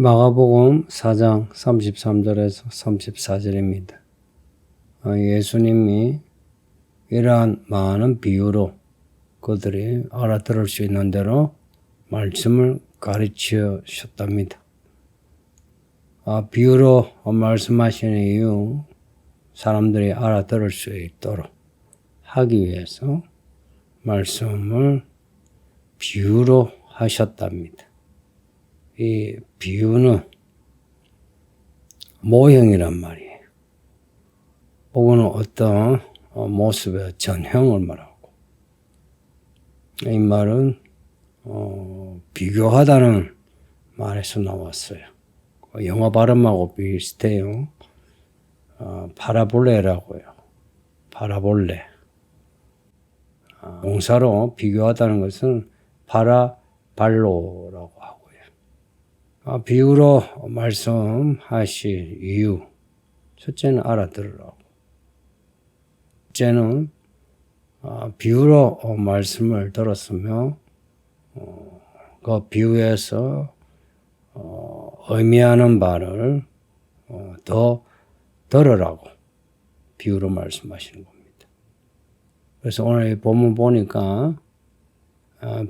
마가복음 4장 33절에서 34절입니다. 예수님이 이러한 많은 비유로 그들이 알아들을 수 있는 대로 말씀을 가르쳐 주셨답니다. 비유로 말씀하시는 이유, 사람들이 알아들을 수 있도록 하기 위해서 말씀을 비유로 하셨답니다. 이 비유는 모형이란 말이에요. 혹은 어떤 모습의 전형을 말하고, 이 말은 비교하다는 말에서 나왔어요. 영어 발음하고 비슷해요. 파라볼레라고요. 파라볼레. 동사로 비교하다는 것은 파라발로라고 하고요. 비유로 말씀하실 이유, 첫째는 알아들으라고. 둘째는 비유로 말씀을 들었으며 그 비유에서 의미하는 바를 더 들으라고 비유로 말씀하시는 겁니다. 그래서 오늘 이 본문 보니까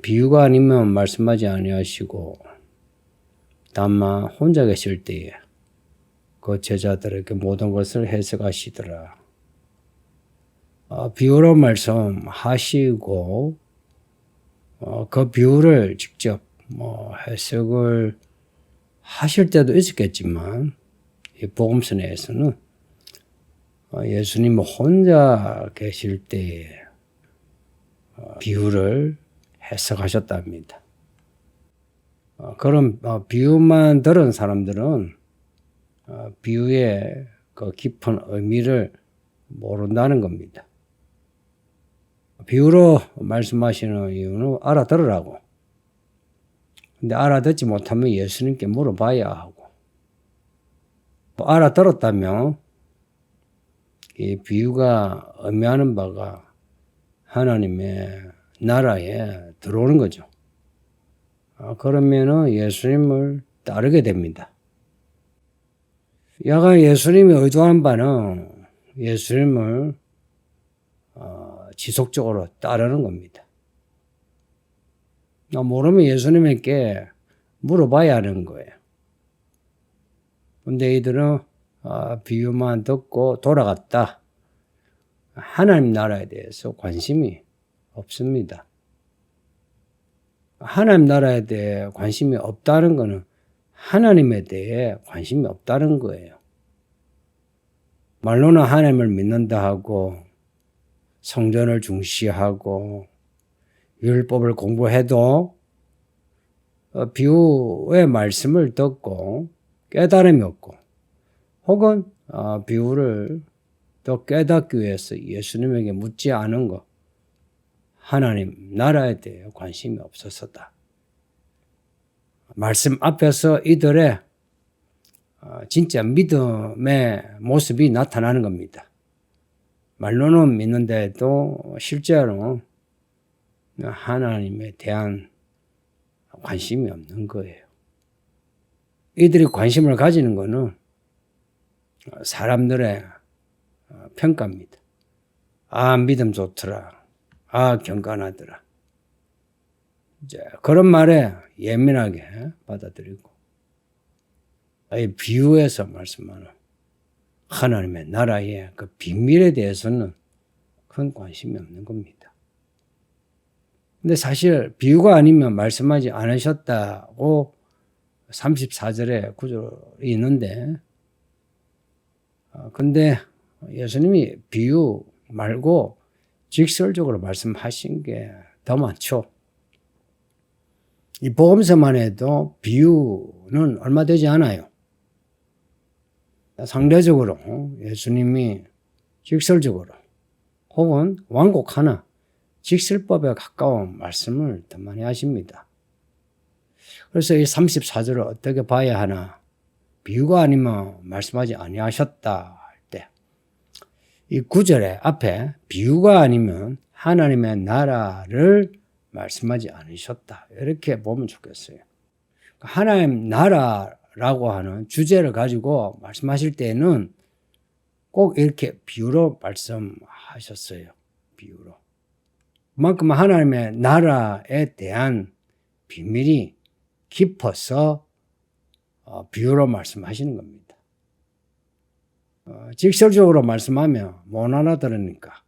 비유가 아니면 말씀하지 아니하시고 다만 혼자 계실 때에 그 제자들에게 모든 것을 해석하시더라. 비유로 말씀하시고 그 비유를 직접 해석을 하실 때도 있었겠지만 이 복음서 내에서는 예수님 혼자 계실 때에 비유를 해석하셨답니다. 그런 비유만 들은 사람들은 비유의 그 깊은 의미를 모른다는 겁니다. 비유로 말씀하시는 이유는 알아들으라고. 근데 알아듣지 못하면 예수님께 물어봐야 하고, 알아들었다면 이 비유가 의미하는 바가 하나님의 나라에 들어오는 거죠. 그러면은 예수님을 따르게 됩니다. 야가 예수님이 의도한 바는 예수님을 지속적으로 따르는 겁니다. 모르면 예수님에게 물어봐야 하는 거예요. 근데 이들은 비유만 듣고 돌아갔다. 하나님 나라에 대해서 관심이 없습니다. 하나님 나라에 대해 관심이 없다는 것은 하나님에 대해 관심이 없다는 거예요. 말로는 하나님을 믿는다 하고 성전을 중시하고 율법을 공부해도 비유의 말씀을 듣고 깨달음이 없고, 혹은 비유를 더 깨닫기 위해서 예수님에게 묻지 않은 것, 하나님 나라에 대해 관심이 없었다. 말씀 앞에서 이들의 진짜 믿음의 모습이 나타나는 겁니다. 말로는 믿는데도 실제로 하나님에 대한 관심이 없는 거예요. 이들이 관심을 가지는 것은 사람들의 평가입니다. 믿음 좋더라. 경건하더라. 이제 그런 말에 예민하게 받아들이고, 이 비유에서 말씀하는 하나님의 나라의 그 비밀에 대해서는 큰 관심이 없는 겁니다. 근데 사실 비유가 아니면 말씀하지 않으셨다고 34절에 구절이 있는데, 근데 예수님이 비유 말고 직설적으로 말씀하신 게 더 많죠. 이 복음서만 해도 비유는 얼마 되지 않아요. 상대적으로 예수님이 직설적으로 혹은 완곡하나 직설법에 가까운 말씀을 더 많이 하십니다. 그래서 이 34절을 어떻게 봐야 하나? 비유가 아니면 말씀하지 아니하셨다 할 때, 이 9절에 앞에 비유가 아니면 하나님의 나라를 말씀하지 않으셨다, 이렇게 보면 좋겠어요. 하나님 나라를 라고 하는 주제를 가지고 말씀하실 때는 꼭 이렇게 비유로 말씀하셨어요. 비유로. 그만큼 하나님의 나라에 대한 비밀이 깊어서 비유로 말씀하시는 겁니다. 직설적으로 말씀하면 못 알아들으니까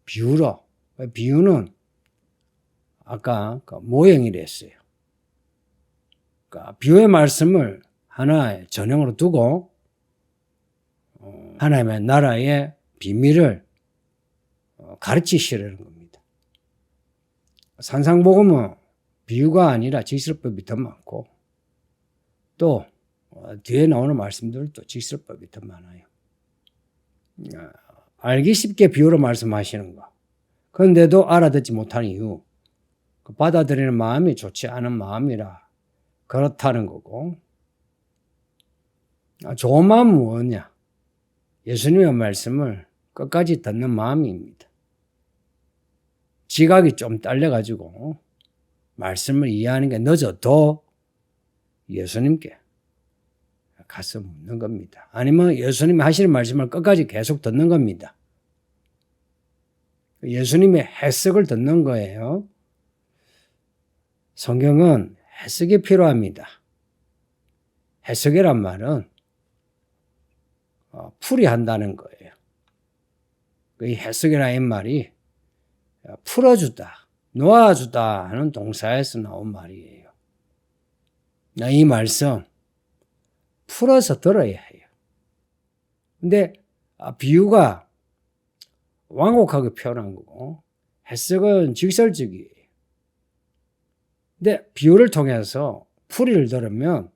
비유로. 비유는 아까 모형이랬어요. 그러니까 비유의 말씀을 하나의 전형으로 두고 하나님의 나라의 비밀을 가르치시려는 겁니다. 산상복음은 비유가 아니라 직설법이 더 많고 또 뒤에 나오는 말씀들도 직설법이 더 많아요. 알기 쉽게 비유로 말씀하시는 거. 그런데도 알아듣지 못하는 이유. 받아들이는 마음이 좋지 않은 마음이라 그렇다는 거고. 좋은 마음은 뭐냐? 예수님의 말씀을 끝까지 듣는 마음입니다. 지각이 좀 딸려가지고 말씀을 이해하는 게 늦어도 예수님께 가서 묻는 겁니다. 아니면 예수님이 하시는 말씀을 끝까지 계속 듣는 겁니다. 예수님의 해석을 듣는 거예요. 성경은 해석이 필요합니다. 해석이란 말은 풀이한다는 거예요. 이 해석이라는 말이 풀어주다, 놓아주다 하는 동사에서 나온 말이에요. 이 말씀 풀어서 들어야 해요. 근데 비유가 완곡하게 표현한 거고 해석은 직설적이에요. 근데 비유를 통해서 풀이를 들으면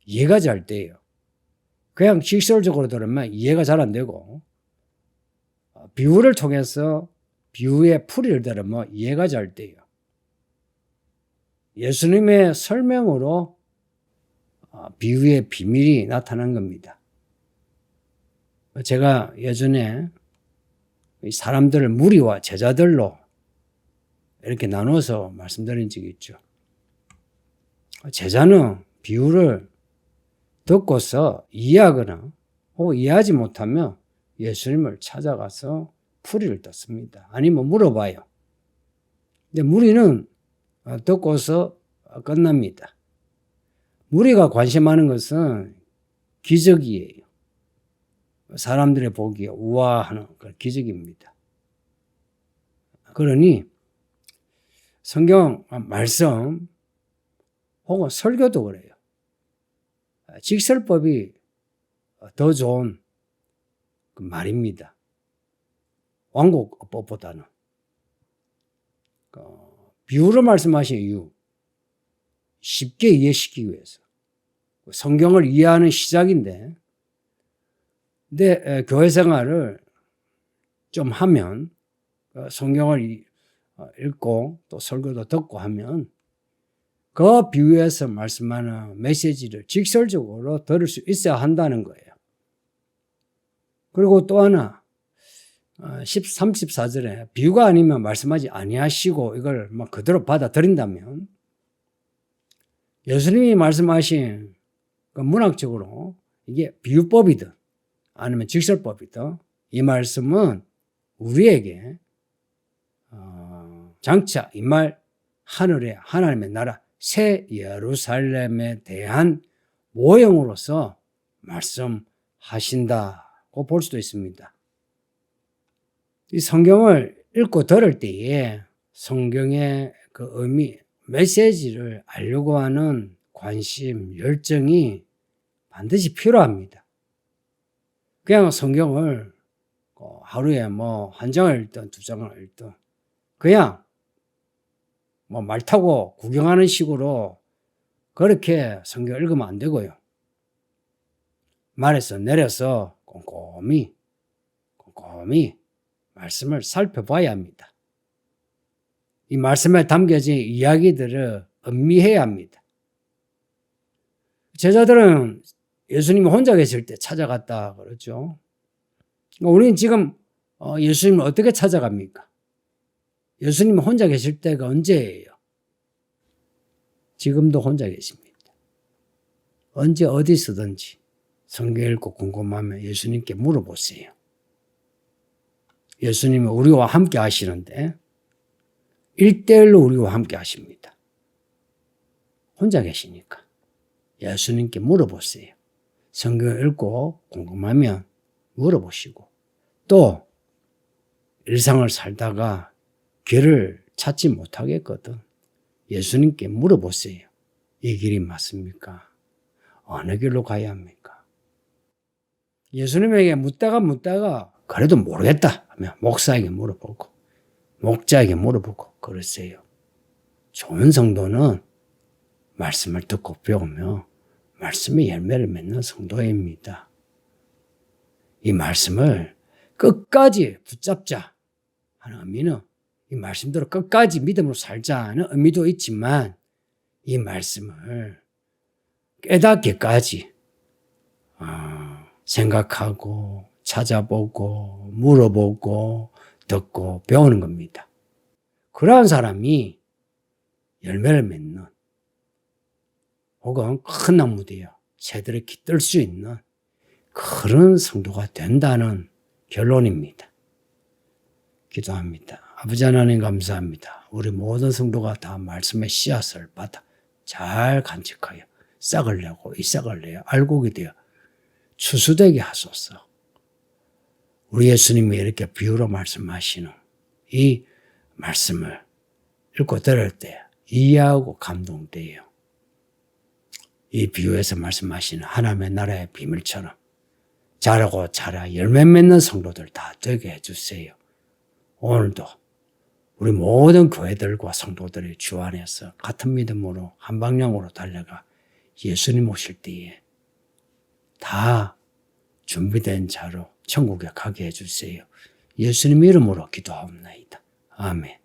이해가 잘 돼요. 그냥 직설적으로 들으면 이해가 잘 안 되고 비유를 통해서 비유의 풀이를 들으면 이해가 잘 돼요. 예수님의 설명으로 비유의 비밀이 나타난 겁니다. 제가 예전에 사람들을 무리와 제자들로 이렇게 나눠서 말씀드린 적이 있죠. 제자는 비유를 듣고서 이해하거나 혹은 이해하지 못하면 예수님을 찾아가서 풀이를 듣습니다. 아니면 물어봐요. 근데 무리는 듣고서 끝납니다. 무리가 관심하는 것은 기적이에요. 사람들의 보기에 우아하는 그런 기적입니다. 그러니 성경 말씀 혹은 설교도 그래요. 직설법이 더 좋은 그 말입니다. 완곡법보다는. 비유로 말씀하신 이유, 쉽게 이해시키기 위해서. 성경을 이해하는 시작인데, 근데 교회 생활을 좀 하면 성경을 읽고 또 설교도 듣고 하면 그 비유에서 말씀하는 메시지를 직설적으로 들을 수 있어야 한다는 거예요. 그리고 또 하나 34절에 비유가 아니면 말씀하지 아니하시고 이걸 막 그대로 받아들인다면 예수님이 말씀하신 그 문학적으로 이게 비유법이든 아니면 직설법이든 이 말씀은 우리에게 장차 임할 하늘의 하나님의 나라 새 예루살렘에 대한 모형으로서 말씀하신다고 볼 수도 있습니다. 이 성경을 읽고 들을 때에 성경의 그 의미, 메시지를 알려고 하는 관심, 열정이 반드시 필요합니다. 그냥 성경을 하루에 한 장을 읽든 두 장을 읽든 그냥 말 타고 구경하는 식으로 그렇게 성경을 읽으면 안 되고요. 말에서 내려서 꼼꼼히 말씀을 살펴봐야 합니다. 이 말씀에 담겨진 이야기들을 음미해야 합니다. 제자들은 예수님이 혼자 계실 때 찾아갔다 그러죠. 우리는 지금 예수님을 어떻게 찾아갑니까? 예수님이 혼자 계실 때가 언제예요? 지금도 혼자 계십니다. 언제 어디서든지 성경 읽고 궁금하면 예수님께 물어보세요. 예수님은 우리와 함께 하시는데 1대1로 우리와 함께 하십니다. 혼자 계시니까 예수님께 물어보세요. 성경을 읽고 궁금하면 물어보시고 또 일상을 살다가 길을 찾지 못하겠거든. 예수님께 물어보세요. 이 길이 맞습니까? 어느 길로 가야 합니까? 예수님에게 묻다가 그래도 모르겠다 하면 목사에게 물어보고 목자에게 물어보고 그러세요. 좋은 성도는 말씀을 듣고 배우며 말씀의 열매를 맺는 성도입니다. 이 말씀을 끝까지 붙잡자 하는 의미는 이 말씀대로 끝까지 믿음으로 살자는 의미도 있지만 이 말씀을 깨닫기까지 생각하고 찾아보고 물어보고 듣고 배우는 겁니다. 그러한 사람이 열매를 맺는 혹은 큰 나무되어 새들이 깃들 수 있는 그런 성도가 된다는 결론입니다. 기도합니다. 아버지 하나님 감사합니다. 우리 모든 성도가 다 말씀의 씨앗을 받아 잘 간직하여 싹을 내고 이 싹을 내어 알곡이 되어 추수되게 하소서. 우리 예수님이 이렇게 비유로 말씀하시는 이 말씀을 읽고 들을 때 이해하고 감동돼요. 이 비유에서 말씀하시는 하나님의 나라의 비밀처럼 자라고 자라 열매 맺는 성도들 다 되게 해주세요. 오늘도 우리 모든 교회들과 성도들이 주 안에서 같은 믿음으로 한 방향으로 달려가 예수님 오실 때에 다 준비된 자로 천국에 가게 해주세요. 예수님 이름으로 기도하옵나이다. 아멘.